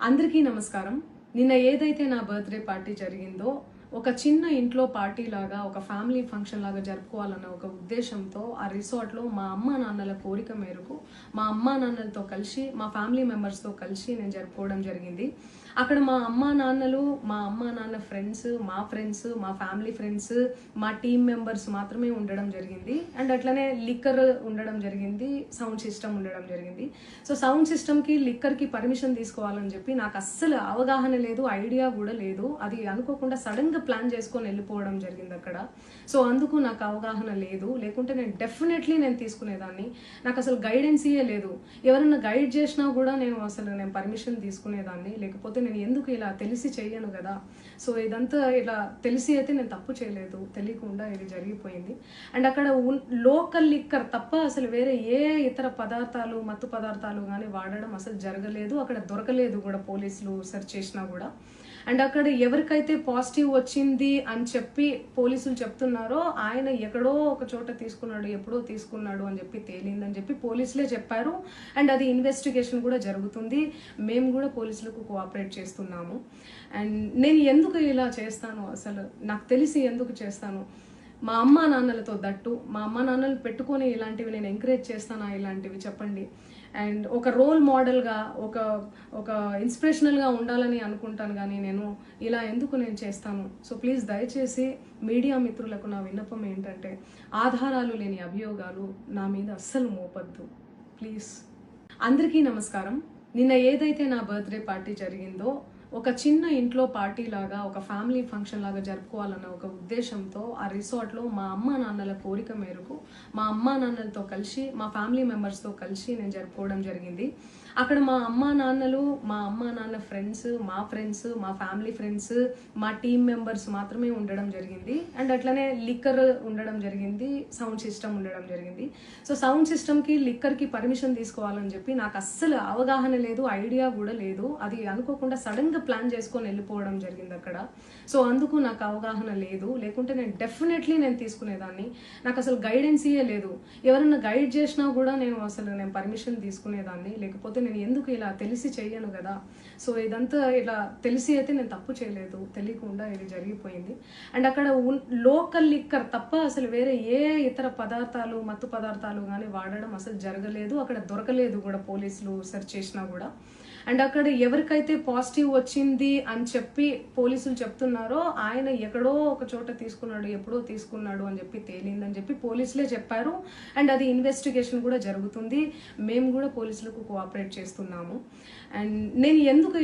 అందరికీ నమస్కారం. నిన్న ఏదైతే నా బర్త్డే పార్టీ జరిగిందో ఒక చిన్న ఇంట్లో పార్టీ లాగా ఒక ఫ్యామిలీ ఫంక్షన్ లాగా జరుపుకోవాలన్న ఒక ఉద్దేశంతో ఆ రిసార్ట్లో మా అమ్మా నాన్నల కోరిక మేరకు మా అమ్మా నాన్నలతో కలిసి మా ఫ్యామిలీ మెంబర్స్తో కలిసి నేను జరుపుకోవడం జరిగింది. అక్కడ మా అమ్మా నాన్న ఫ్రెండ్స్, మా ఫ్యామిలీ ఫ్రెండ్స్, మా టీమ్ మెంబర్స్ మాత్రమే ఉండడం జరిగింది. అండ్ అట్లనే లిక్కర్ ఉండడం జరిగింది, సౌండ్ సిస్టమ్ ఉండడం జరిగింది. సో సౌండ్ సిస్టమ్కి లిక్కర్కి పర్మిషన్ తీసుకోవాలని చెప్పి నాకు అస్సలు అవగాహన లేదు, ఐడియా కూడా లేదు. అది అనుకోకుండా సడన్గా ప్లాన్ చేసుకొని వెళ్ళిపోవడం జరిగింది అక్కడ. సో అందుకు నాకు అవగాహన లేదు, లేకుంటే నేను డెఫినెట్లీ తీసుకునేదాన్ని. నాకు అసలు గైడెన్సీయే లేదు. ఎవరైనా గైడ్ చేసినా కూడా నేను పర్మిషన్ తీసుకునేదాన్ని, లేకపోతే నేను ఎందుకు ఇలా తెలిసి చెయ్యను కదా. సో ఇదంతా ఇలా తెలిసి అయితే నేను తప్పు చేయలేదు, తెలియకుండా ఇది జరిగిపోయింది. అండ్ అక్కడ లోకల్ లిక్కర్ తప్ప అసలు వేరే ఏ ఇతర పదార్థాలు, మత్తు పదార్థాలు కానీ వాడడం అసలు జరగలేదు. అక్కడ దొరకలేదు కూడా, పోలీసులు సెర్చ్ చేసినా కూడా. అండ్ అక్కడ ఎవరికైతే పాజిటివ్ వచ్చింది అని చెప్పి పోలీసులు చెప్తున్నారో ఆయన ఎక్కడో ఒక చోట తీసుకున్నాడు, ఎప్పుడో తీసుకున్నాడు అని చెప్పి తేలిందని చెప్పి పోలీసులే చెప్పారు. అండ్ అది ఇన్వెస్టిగేషన్ కూడా జరుగుతుంది. మేము కూడా పోలీసులకు కోఆపరేట్ చేస్తున్నాము. అండ్ నేను ఎందుకు ఇలా చేస్తాను, అసలు నాకు తెలిసి ఎందుకు చేస్తాను, మా అమ్మా నాన్నలతో దట్టు మా అమ్మా నాన్నలు పెట్టుకొని ఇలాంటివి నేను ఎంకరేజ్ చేస్తానా, ఇలాంటివి చెప్పండి. అండ్ ఒక రోల్ మోడల్గా ఒక ఇన్స్పిరేషనల్గా ఉండాలని అనుకుంటాను, కానీ నేను ఇలా ఎందుకు నేను చేస్తాను. సో ప్లీజ్ దయచేసి మీడియా మిత్రులకు నా విన్నపం ఏంటంటే, ఆధారాలు లేని అభియోగాలు నా మీద అస్సలు మోపద్దు ప్లీజ్. అందరికీ నమస్కారం. నిన్న ఏదైతే నా బర్త్డే పార్టీ జరిగిందో ఒక చిన్న ఇంట్లో పార్టీ లాగా ఒక ఫ్యామిలీ ఫంక్షన్ లాగా జరుపుకోవాలన్న ఒక ఉద్దేశంతో ఆ రిసార్ట్లో మా అమ్మా నాన్నల కోరిక మేరకు మా అమ్మా నాన్నలతో కలిసి మా ఫ్యామిలీ మెంబర్స్తో కలిసి నేను జరుపుకోవడం జరిగింది. అక్కడ మా అమ్మా నాన్న ఫ్రెండ్స్, మా ఫ్యామిలీ ఫ్రెండ్స్, మా టీమ్ మెంబర్స్ మాత్రమే ఉండడం జరిగింది. అండ్ అట్లనే లిక్కర్ ఉండడం జరిగింది, సౌండ్ సిస్టమ్ ఉండడం జరిగింది. సో సౌండ్ సిస్టమ్కి లిక్కర్కి పర్మిషన్ తీసుకోవాలని చెప్పి నాకు అస్సలు అవగాహన లేదు, ఐడియా కూడా లేదు. అది అనుకోకుండా సడన్గా ప్లాన్ చేసుకొని వెళ్ళిపోవడం జరిగింది అక్కడ. సో అందుకు నాకు అవగాహన లేదు, లేకుంటే నేను డెఫినెట్లీ తీసుకునేదాన్ని. నాకు అసలు గైడెన్సీయే లేదు. ఎవరైనా గైడ్ చేసినా కూడా నేను పర్మిషన్ తీసుకునేదాన్ని, లేకపోతే నేను ఎందుకు ఇలా తెలిసి చెయ్యను కదా. సో ఇదంతా ఇలా తెలిసి అయితే నేను తప్పు చేయలేదు, తెలియకుండా ఇది జరిగిపోయింది. అండ్ అక్కడ లోకల్ లిక్కర్ తప్ప అసలు వేరే ఏ ఇతర పదార్థాలు, మత్తు పదార్థాలు కానీ వాడడం అసలు జరగలేదు. అక్కడ దొరకలేదు కూడా, పోలీసులు సెర్చ్ చేసినా కూడా. అండ్ అక్కడ ఎవరికైతే పాజిటివ్ వచ్చింది అని చెప్పి పోలీసులు చెప్తున్నారో ఆయన ఎక్కడో ఒక చోట తీసుకున్నాడు, ఎప్పుడో తీసుకున్నాడు అని చెప్పి తేలిందని చెప్పి పోలీసులే చెప్పారు. అండ్ అది ఇన్వెస్టిగేషన్ కూడా జరుగుతుంది. మేము కూడా పోలీసులకు కోఆపరేట్ చేస్తున్నాము. అండ్ నేను ఎందుకు